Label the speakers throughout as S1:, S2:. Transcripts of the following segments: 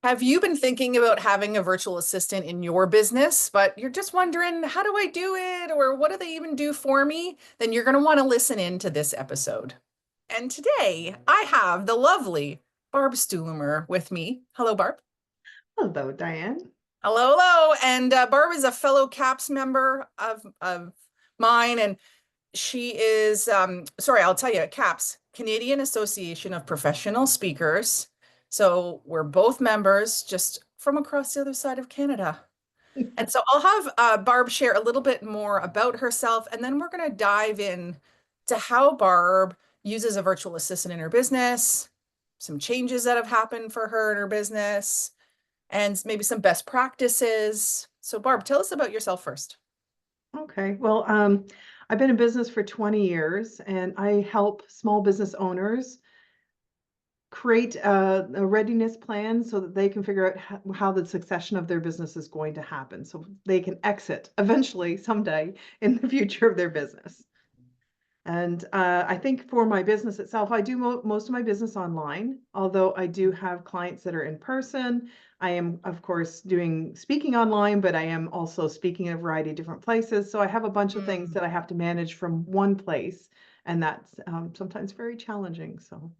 S1: Have you been thinking about having a virtual assistant in your business, but you're just wondering, how do I do it? Or what do they even do for me? Then you're going to want to listen in to this episode. And today I have the lovely Barb Stuhlemmer with me. Hello, Barb.
S2: Hello, Diane.
S1: Hello, hello. And Barb is a fellow CAPS member of mine. And she is, sorry, I'll tell you, CAPS, Canadian Association of Professional Speakers. So we're both members just from across the other side of Canada. And so I'll have Barb share a little bit more about herself, and then we're going to dive in to how Barb uses a virtual assistant in her business, some changes that have happened for her in her business, and maybe some best practices. So Barb, tell us about yourself first.
S2: Okay, well, I've been in business for 20 years and I help small business owners create a readiness plan so that they can figure out how the succession of their business is going to happen so they can exit eventually someday in the future of their business. And I think for my business itself, I do most of my business online, although I do have clients that are in person. I am, of course, doing speaking online, but I am also speaking in a variety of different places. So I have a bunch of things
S1: Mm.
S2: that I have to manage from one place, and that's sometimes very challenging. So,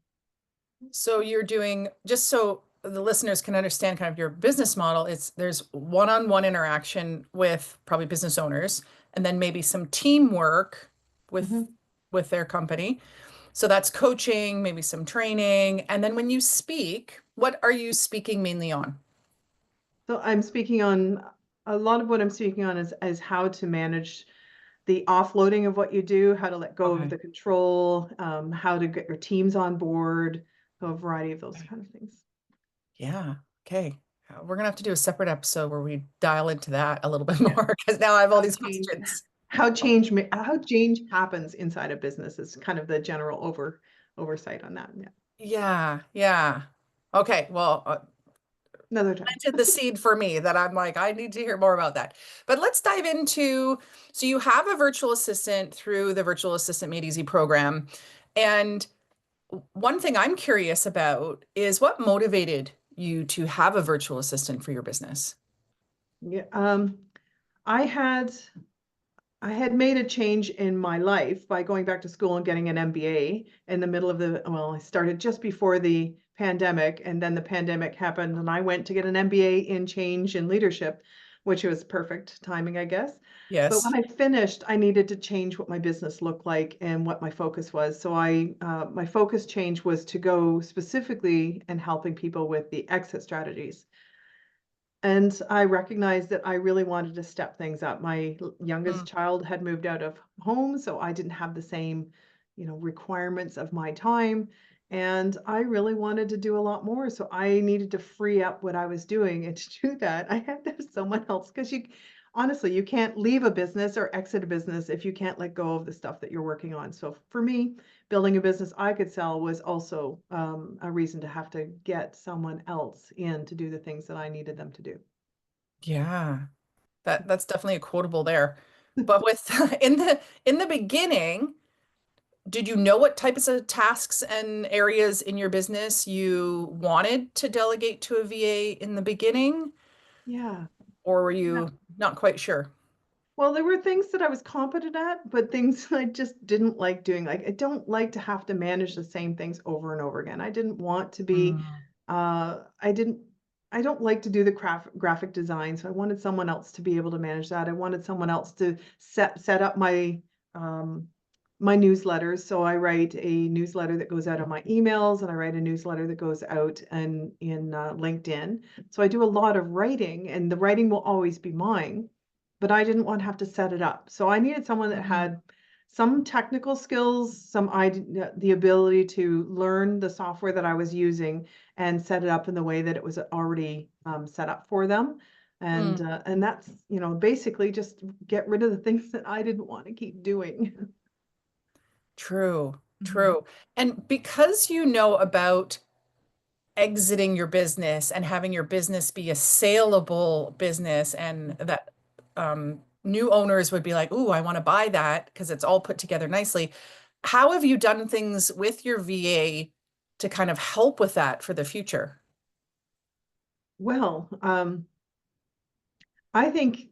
S1: So you're doing, just so the listeners can understand kind of your business model, it's there's one-on-one interaction with probably business owners and then maybe some teamwork with
S2: mhm.
S1: with their company. So that's coaching, maybe some training. And then when you speak, what are you speaking mainly on?
S2: So I'm speaking on a lot of what I'm speaking on is how to manage the offloading of what you do, how to let go of
S1: Okay.
S2: the control, how to get your teams on board, so a variety of those kind of things.
S1: Yeah. Okay. We're gonna have to do a separate episode where we dial into that a little bit
S2: Yeah.
S1: more because now I have all
S2: How
S1: these
S2: change
S1: questions.
S2: how change happens inside a business is kind of the general oversight on that. Yeah.
S1: Yeah. Yeah. Okay. Well,
S2: Another time.
S1: planted the seed for me that I'm like, I need to hear more about that. But let's dive into, so you have a virtual assistant through the Virtual Assistant Made Easy program. And one thing I'm curious about is what motivated you to have a virtual assistant for your business?
S2: Yeah. I had I had made a change in my life by going back to school and getting an MBA in the middle of I started just before the pandemic, and then the pandemic happened, and I went to get an MBA in change and leadership, which was perfect timing, I guess. But
S1: Yes.
S2: when I finished, I needed to change what my business looked like and what my focus was. So my focus change was to go specifically and helping people with the exit strategies. And I recognized that I really wanted to step things up. My youngest
S1: Mm.
S2: child had moved out of home, so I didn't have the same, requirements of my time. And I really wanted to do a lot more. So I needed to free up what I was doing. And to do that, I had to have someone else because honestly, you can't leave a business or exit a business if you can't let go of the stuff that you're working on. So for me, building a business I could sell was also a reason to have to get someone else in to do the things that I needed them to do.
S1: Yeah. That's definitely a quotable there. But with in the beginning, did you know what types of tasks and areas in your business you wanted to delegate to a VA in the beginning,
S2: Yeah.
S1: or were
S2: Yeah.
S1: you not quite sure?
S2: Well, there were things that I was competent at, but things I just didn't like doing. Like, I don't like to have to manage the same things over and over again. I didn't want to be,
S1: Mm.
S2: I didn't, I don't like to do the graphic design. So I wanted someone else to be able to manage that. I wanted someone else to set up um, my newsletters. So I write a newsletter that goes out on my emails, and I write a newsletter that goes out and in LinkedIn. So I do a lot of writing, and the writing will always be mine, but I didn't want to have to set it up. So I needed someone that
S1: Mhm.
S2: had some technical skills, the ability to learn the software that I was using and set it up in the way that it was already set up for them.
S1: Mm.
S2: And that's, basically just get rid of the things that I didn't want to keep doing.
S1: True,
S2: Mhm.
S1: true. And because you know about exiting your business and having your business be a saleable business and that new owners would be like, "Ooh, I want to buy that because it's all put together nicely." How have you done things with your VA to kind of help with that for the future?
S2: Well, I think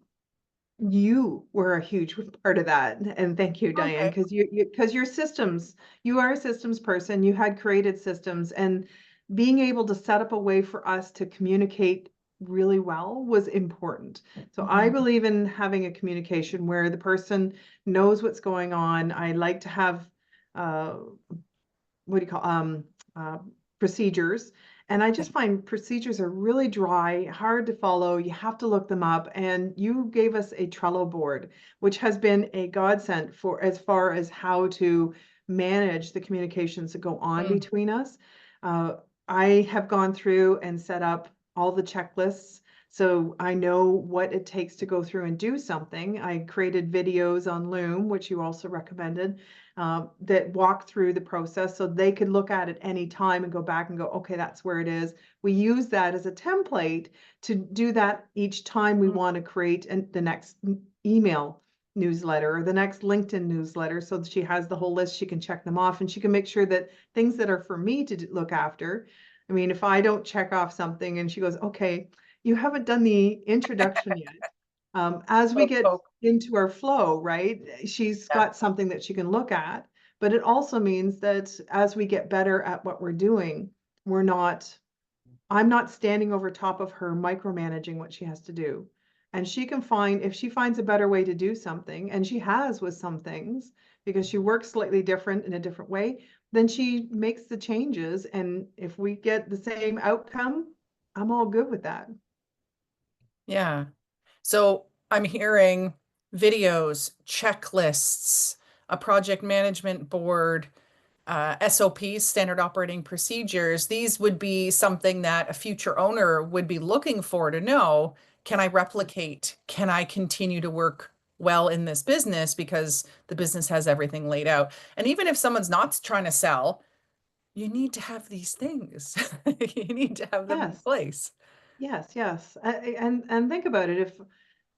S2: you were a huge part of that, and thank you, Diane,
S1: Okay.
S2: because because your systems, you are a systems person, you had created systems, and being able to set up a way for us to communicate really well was important. So I
S1: Mhm.
S2: believe in having a communication where the person knows what's going on. I like to have uh, what do you call uh, procedures, and I
S1: Yeah.
S2: just find procedures are really dry, hard to follow. You have to look them up, and you gave us a Trello board, which has been a godsend for as far as how to manage the communications that go on
S1: Mm.
S2: between us. uh, I have gone through and set up all the checklists, so I know what it takes to go through and do something. I created videos on Loom, which you also recommended, that walk through the process so they could look at it any time and go back and go, okay, that's where it is. We use that as a template to do that each time we
S1: Mm.
S2: want to create the next email newsletter or the next LinkedIn newsletter, so that she has the whole list, she can check them off, and she can make sure that things that are for me to look after. I mean, if I don't check off something and she goes, okay, you haven't done the introduction yet. As we
S1: Poke,
S2: get
S1: poke.
S2: into our flow, right, she's
S1: Yeah.
S2: got something that she can look at. But it also means that as we get better at what we're doing, we're not, I'm not standing over top of her micromanaging what she has to do. And she can find, if she finds a better way to do something, and she has with some things, because she works slightly different in a different way, then she makes the changes. And if we get the same outcome, I'm all good with that.
S1: Yeah. So I'm hearing videos, checklists, a project management board, SOPs, standard operating procedures. These would be something that a future owner would be looking for to know, can I replicate? Can I continue to work well in this business because the business has everything laid out? And even if someone's not trying to sell, you need to have these things. You need to have them in
S2: Yes.
S1: place.
S2: Yes, yes. And think about it.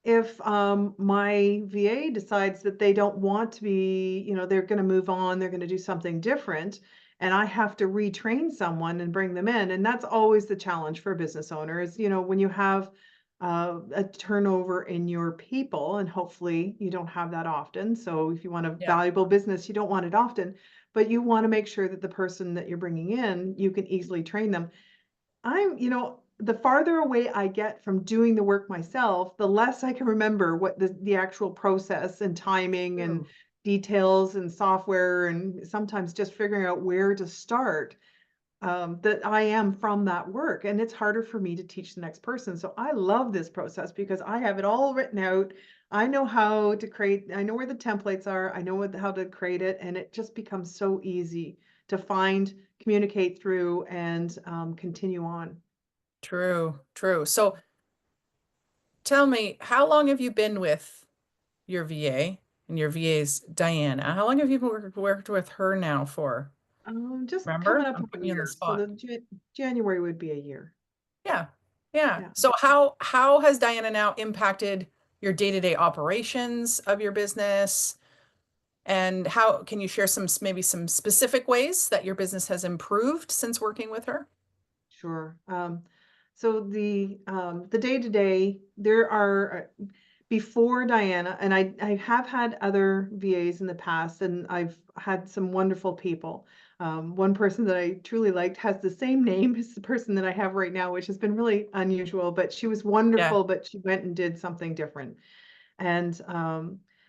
S2: If my VA decides that they don't want to be, they're going to move on, they're going to do something different, and I have to retrain someone and bring them in, and that's always the challenge for a business owner is, when you have a turnover in your people, and hopefully you don't have that often. So if you want a
S1: Yeah,
S2: valuable business, you don't want it often, but you want to make sure that the person that you're bringing in, you can easily train them. The farther away I get from doing the work myself, the less I can remember what the actual process and timing and
S1: true.
S2: details and software, and sometimes just figuring out where to start, that I am from that work. And it's harder for me to teach the next person. So I love this process because I have it all written out. I know how to create, I know where the templates are, I know how to create it, and it just becomes so easy to find, communicate through, and continue on.
S1: True, true. So tell me, how long have you been with your VA? And your VA's Diana. How long have you worked with her now for?
S2: Just coming
S1: Remember?
S2: up
S1: I'm
S2: on a
S1: putting you on the
S2: year. So
S1: spot.
S2: January would be a year.
S1: Yeah. Yeah.
S2: Yeah.
S1: So how has Diana now impacted your day-to-day operations of your business? And how can you share maybe some specific ways that your business has improved since working with her?
S2: Sure. So the day to day, there are before Diana, and I have had other VAs in the past, and I've had some wonderful people. One person that I truly liked has the same name as the person that I have right now, which has been really unusual, but she was
S1: Yeah.
S2: wonderful, but she went and did something different. And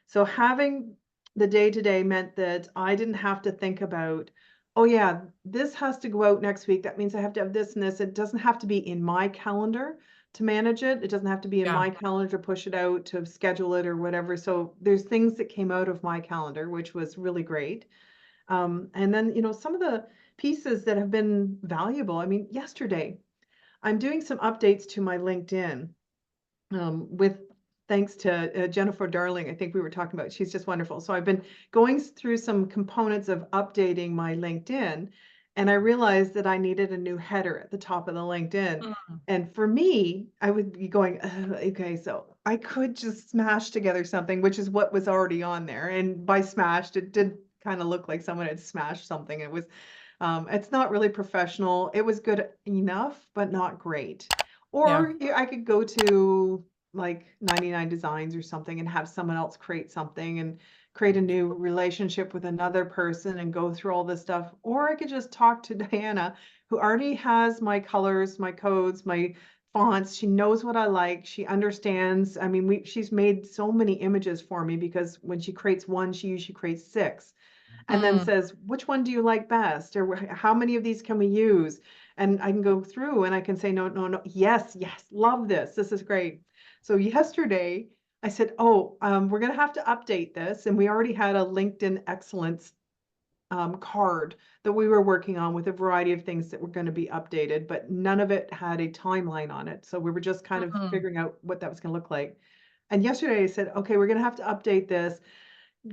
S2: so having the day to day meant that I didn't have to think about, oh, yeah, this has to go out next week. That means I have to have this and this. It doesn't have to be in my calendar to manage it. It doesn't have to be in
S1: Yeah.
S2: my calendar to push it out, to schedule it or whatever. So there's things that came out of my calendar, which was really great. And then, some of the pieces that have been valuable. I mean, yesterday, I'm doing some updates to my LinkedIn, with thanks to Jennifer Darling. I think we were talking about, she's just wonderful. So I've been going through some components of updating my LinkedIn, and I realized that I needed a new header at the top of the LinkedIn.
S1: Mm.
S2: And for me, I would be going, okay, so I could just smash together something, which is what was already on there. And by smashed, it did kind of look like someone had smashed something. It's not really professional. It was good enough, but not great. Or I could go to like 99 Designs or something and have someone else create something and create a new relationship with another person and go through all this stuff. Or I could just talk to Diana, who already has my colors, my codes, my fonts. She knows what I like. She understands. I mean, she's made so many images for me because when she creates one, she usually creates six and then
S1: Mm,
S2: says, which one do you like best? Or how many of these can we use? And I can go through and I can say, no, no, no, yes, yes, love this. This is great. So yesterday I said, oh, we're going to have to update this. And we already had a LinkedIn Excellence card that we were working on with a variety of things that were going to be updated, but none of it had a timeline on it. So we were just kind of
S1: mm,
S2: figuring out what that was going to look like. And yesterday I said, okay, we're going to have to update this,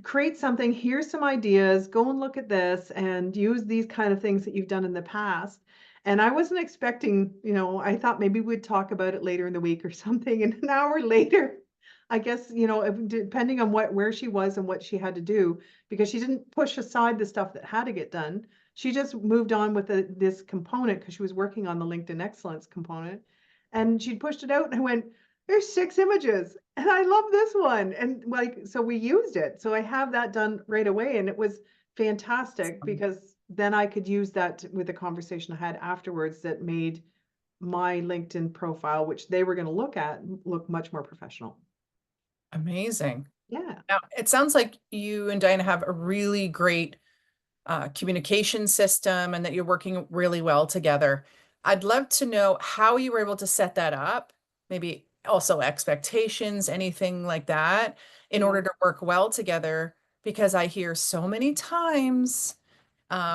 S2: create something. Here's some ideas. Go and look at this and use these kind of things that you've done in the past. And I wasn't expecting, I thought maybe we'd talk about it later in the week or something. And an hour later, I guess, depending on where she was and what she had to do, because she didn't push aside the stuff that had to get done. She just moved on with this component because she was working on the LinkedIn Excellence component. And she pushed it out and I went, there's 6 images and I love this one. And like, so we used it. So I have that done right away. And it was fantastic because then I could use that with the conversation I had afterwards that made my LinkedIn profile, which they were going to look at, look much more professional.
S1: amazing.
S2: Yeah.
S1: Now, it sounds like you and Diana have a really great communication system and that you're working really well together. I'd love to know how you were able to set that up, maybe also expectations, anything like that, in
S2: Yeah.
S1: order to work well together, because I hear so many times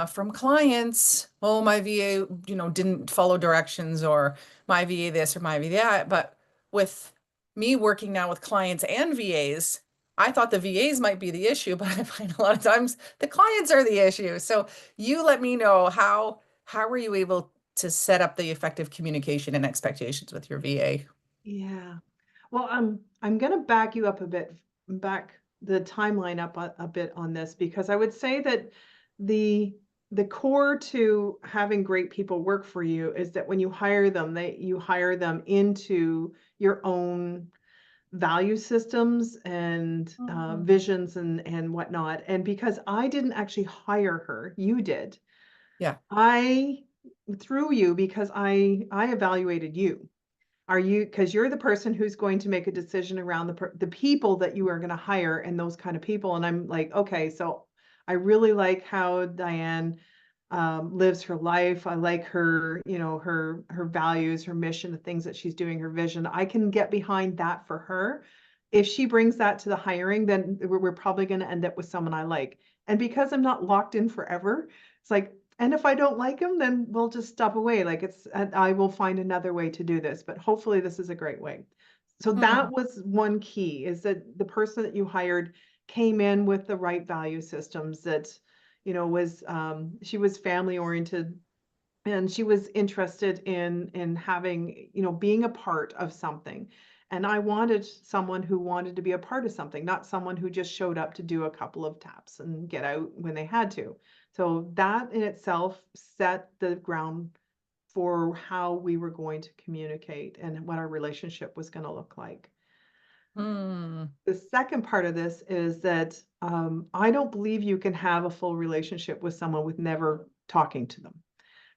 S1: from clients, oh, my VA, didn't follow directions, or my VA this or my VA that. But with me working now with clients and VAs, I thought the VAs might be the issue, but I find a lot of times the clients are the issue. So you let me know how were you able to set up the effective communication and expectations with your VA?
S2: Yeah. Well, I'm going to back you up a bit, back the timeline up a bit on this, because I would say that the the core to having great people work for you is that when you hire them, you hire them into your own value systems and
S1: Mhm.
S2: visions and whatnot. And because I didn't actually hire her, you did.
S1: Yeah.
S2: I through you because I evaluated you. Are you, because you're the person who's going to make a decision around the people that you are going to hire and those kind of people. And I'm like, okay, so I really like how Diane lives her life. I like her, her values, her mission, the things that she's doing, her vision. I can get behind that for her. If she brings that to the hiring, then we're probably going to end up with someone I like. And because I'm not locked in forever, it's like, and if I don't like him, then we'll just step away. Like I will find another way to do this, but hopefully this is a great way. So
S1: Hmm.
S2: that was one key, is that the person that you hired came in with the right value systems that, was, she was family oriented and she was interested in having, being a part of something. And I wanted someone who wanted to be a part of something, not someone who just showed up to do a couple of taps and get out when they had to. So that in itself set the ground for how we were going to communicate and what our relationship was going to look like.
S1: Hmm.
S2: The second part of this is that I don't believe you can have a full relationship with someone with never talking to them.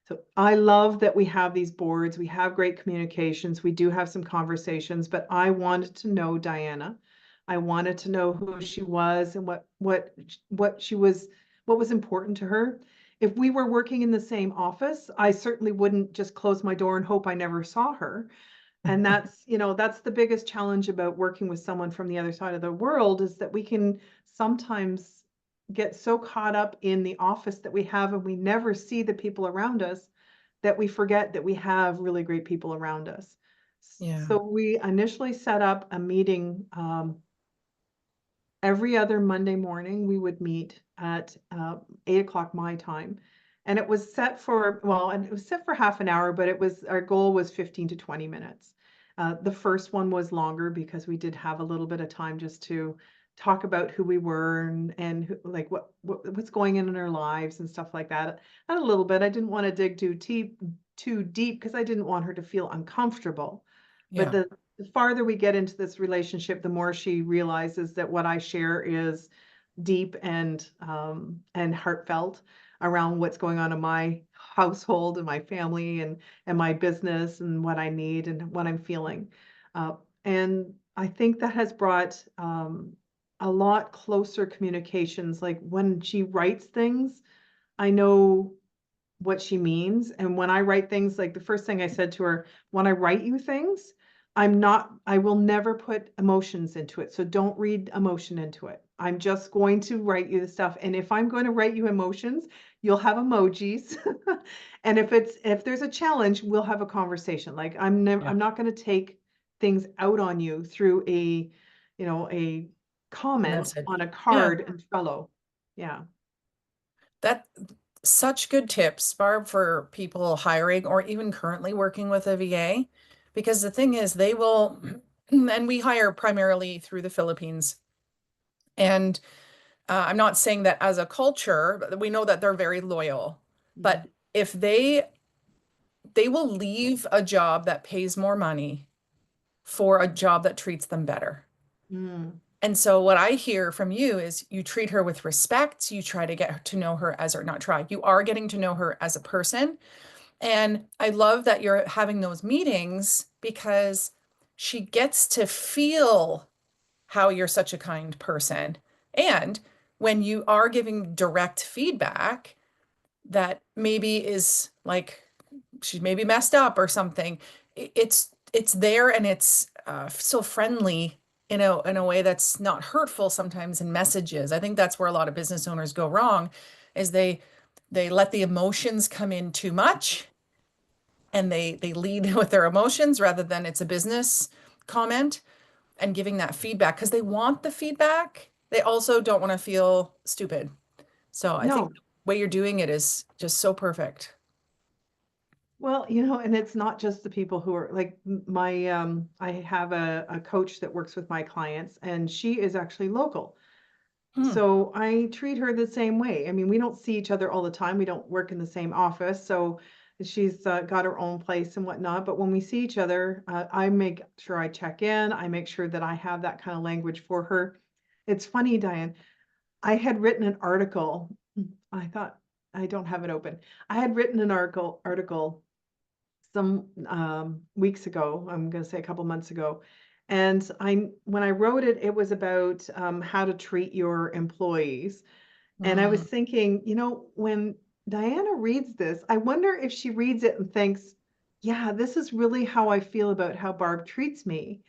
S2: So I love that we have these boards, we have great communications, we do have some conversations, but I wanted to know Diana. I wanted to know who she was and what she was, what was important to her. If we were working in the same office, I certainly wouldn't just close my door and hope I never saw her. And that's the biggest challenge about working with someone from the other side of the world, is that we can sometimes get so caught up in the office that we have and we never see the people around us that we forget that we have really great people around us.
S1: Yeah.
S2: So we initially set up a meeting every other Monday morning. We would meet at 8 o'clock my time. And it was set for, well, and it was set for half an hour, but our goal was 15 to 20 minutes. The first one was longer because we did have a little bit of time just to talk about who we were and like what's going on in our lives and stuff like that. And a little bit, I didn't want to dig too deep because I didn't want her to feel uncomfortable. But
S1: Yeah.
S2: the farther we get into this relationship, the more she realizes that what I share is deep and heartfelt around what's going on in my household and my family and my business and what I need and what I'm feeling. And I think that has brought a lot closer communications. Like when she writes things, I know what she means. And when I write things, like the first thing I said to her, when I write you things, I will never put emotions into it. So don't read emotion into it. I'm just going to write you the stuff. And if I'm going to write you emotions, you'll have emojis. And if there's a challenge, we'll have a conversation. Like
S1: Yeah.
S2: I'm not going to take things out on you through a comment
S1: Message.
S2: on a
S1: Yeah.
S2: card and Trello. Yeah.
S1: That such good tips, Barb, for people hiring or even currently working with a VA. Because the thing is, they will, and we hire primarily through the Philippines. And I'm not saying that as a culture, but we know that they're very loyal.
S2: Yeah.
S1: But if they will leave a job that pays more money for a job that treats them better.
S2: Mm.
S1: And so what I hear from you is you treat her with respect. You try to get to know her as, or not try, you are getting to know her as a person. And I love that you're having those meetings because she gets to feel how you're such a kind person. And when you are giving direct feedback that maybe is like she's maybe messed up or something, it's there and it's so friendly in a way that's not hurtful sometimes in messages. I think that's where a lot of business owners go wrong, is they let the emotions come in too much and they lead with their emotions rather than it's a business comment and giving that feedback because they want the feedback. They also don't want to feel stupid. So I think
S2: No.
S1: the way you're doing it is just so perfect.
S2: Well, and it's not just the people who are like I have a coach that works with my clients and she is actually local.
S1: Hmm.
S2: So I treat her the same way. I mean, we don't see each other all the time. We don't work in the same office. So she's got her own place and whatnot. But when we see each other, I make sure I check in. I make sure that I have that kind of language for her. It's funny, Diane. I had written an article. I thought I don't have it open. I had written an article some weeks ago. I'm going to say a couple months ago. And when I wrote it, it was about how to treat your employees. And I was
S1: Mm.
S2: thinking, when Diana reads this, I wonder if she reads it and thinks, yeah, this is really how I feel about how Barb treats me.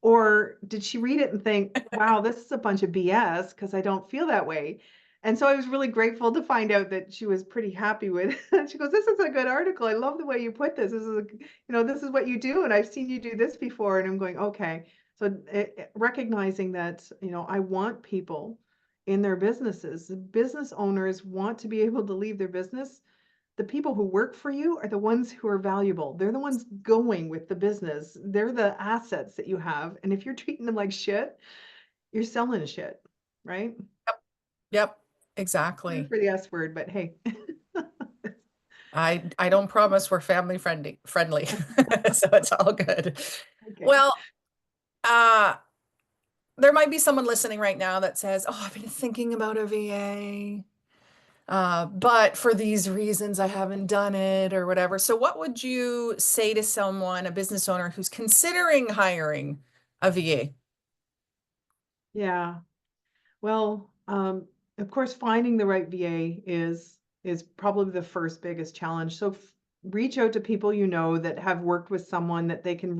S2: Or did she read it and think, wow, this is a bunch of BS because I don't feel that way? And so I was really grateful to find out that she was pretty happy with it. She goes, this is a good article. I love the way you put this. This is what you do. And I've seen you do this before. And I'm going, okay. So recognizing that, I want people in their businesses. The business owners want to be able to leave their business. The people who work for you are the ones who are valuable. They're the ones going with the business. They're the assets that you have. And if you're treating them like shit, you're selling shit, right?
S1: Yep,
S2: Sorry
S1: exactly.
S2: for the S word, but hey.
S1: I don't promise we're family friendly. So it's all good.
S2: Okay.
S1: Well, uh there might be someone listening right now that says, "Oh, I've been thinking about a VA, but for these reasons I haven't done it or whatever." So what would you say to someone, a business owner who's considering hiring a VA?
S2: Yeah. Well, of course, finding the right VA is probably the first biggest challenge. So reach out to people that have worked with someone that they can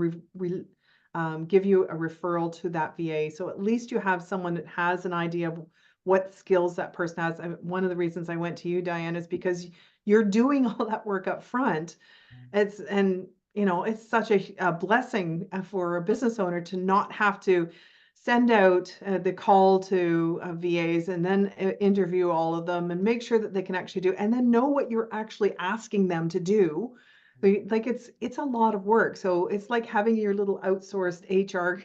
S2: give you a referral to that VA. So at least you have someone that has an idea of what skills that person has. One of the reasons I went to you, Diane, is because you're doing all that work up front. It's such a blessing for a business owner to not have to send out the call to VAs and then interview all of them and make sure that they can actually do, and then know what you're actually asking them to do. Like it's a lot of work. So it's like having your little outsourced HR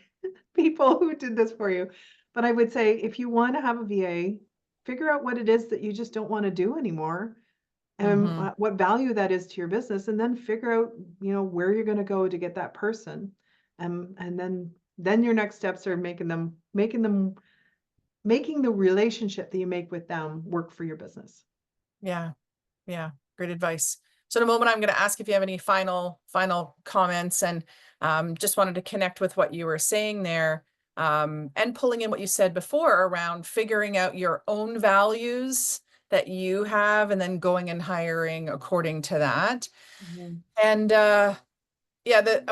S2: people who did this for you. But I would say if you want to have a VA, figure out what it is that you just don't want to do anymore and what value that is to your business, and then figure out, where you're going to go to get that person. And then your next steps are making the relationship that you make with them work for your business.
S1: Yeah. Yeah. Great advice. So in a moment, I'm going to ask if you have any final comments, and just wanted to connect with what you were saying there, and pulling in what you said before around figuring out your own values that you have, and then going and hiring according to that. And yeah,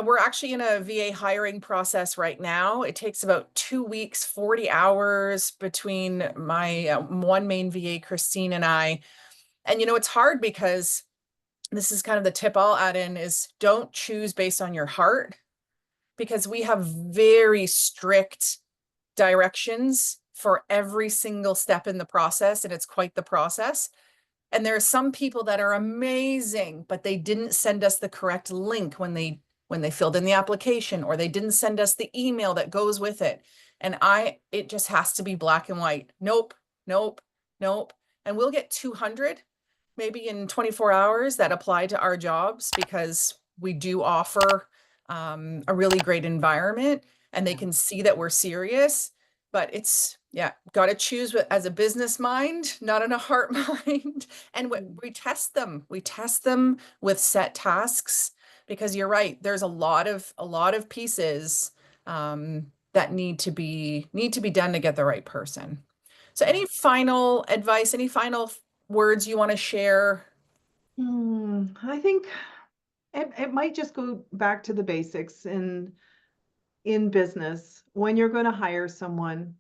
S1: we're actually in a VA hiring process right now. It takes about 2 weeks, 40 hours between my one main VA, Christine, and I. And it's hard because this is kind of the tip I'll add in is don't choose based on your heart, because we have very strict directions for every single step in the process, and it's quite the process. And there are some people that are amazing, but they didn't send us the correct link when they filled in the application, or they didn't send us the email that goes with it. And it just has to be black and white. Nope, nope, nope. And we'll get 200 maybe in 24 hours that apply to our jobs, because we do offer a really great environment, and they can see that we're serious. But it's, yeah, got to choose as a business mind, not in a heart mind. And we test them. We test them with set tasks, because you're right. There's a lot of pieces that need to be done to get the right person. So any final advice, any final words you want to share?
S2: I think it might just go back to the basics in business. When you're going to hire someone,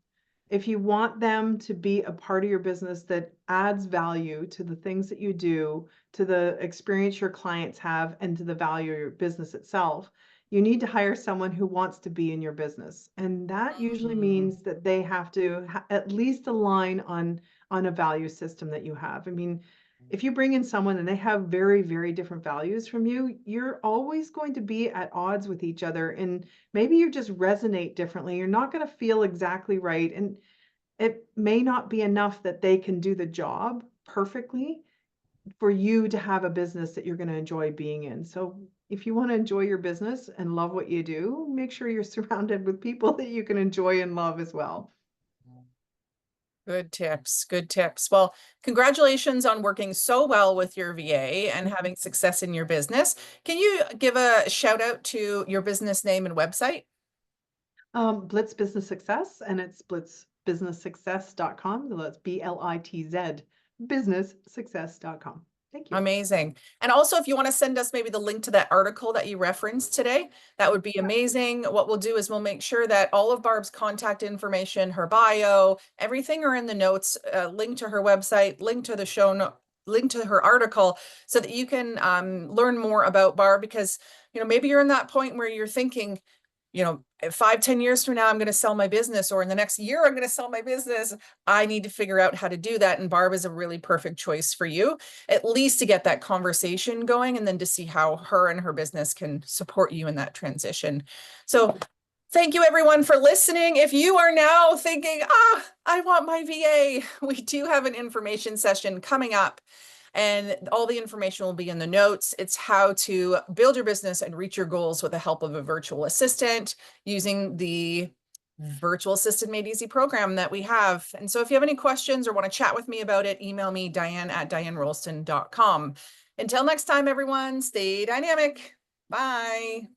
S2: if you want them to be a part of your business that adds value to the things that you do, to the experience your clients have, and to the value of your business itself, you need to hire someone who wants to be in your business. And that usually means that they have to at least align on a value system that you have. I mean, if you bring in someone and they have very, very different values from you, you're always going to be at odds with each other. And maybe you just resonate differently. You're not going to feel exactly right. And it may not be enough that they can do the job perfectly for you to have a business that you're going to enjoy being in. So if you want to enjoy your business and love what you do, make sure you're surrounded with people that you can enjoy and love as well.
S1: Good tips. Good tips. Well, congratulations on working so well with your VA and having success in your business. Can you give a shout out to your business name and website?
S2: Blitz Business Success, and it's blitzbusinesssuccess.com. So that's BLITZ, businesssuccess.com. Thank you.
S1: Amazing. And also, if you want to send us maybe the link to that article that you referenced today, that would be amazing. What we'll do is we'll make sure that all of Barb's contact information, her bio, everything are in the notes, link to her website, link to the show note, link to her article, so that you can learn more about Barb, because, maybe you're in that point where you're thinking, 5-10 years from now, I'm going to sell my business, or in the next year, I'm going to sell my business. I need to figure out how to do that. And Barb is a really perfect choice for you, at least to get that conversation going, and then to see how her and her business can support you in that transition. So thank you everyone for listening. If you are now thinking, I want my VA, we do have an information session coming up, and all the information will be in the notes. It's how to build your business and reach your goals with the help of a virtual assistant using the Virtual Assistant Made Easy program that we have. And so if you have any questions or want to chat with me about it, email me, Diane@DianeRolston.com. Until next time, everyone, stay dynamic. Bye.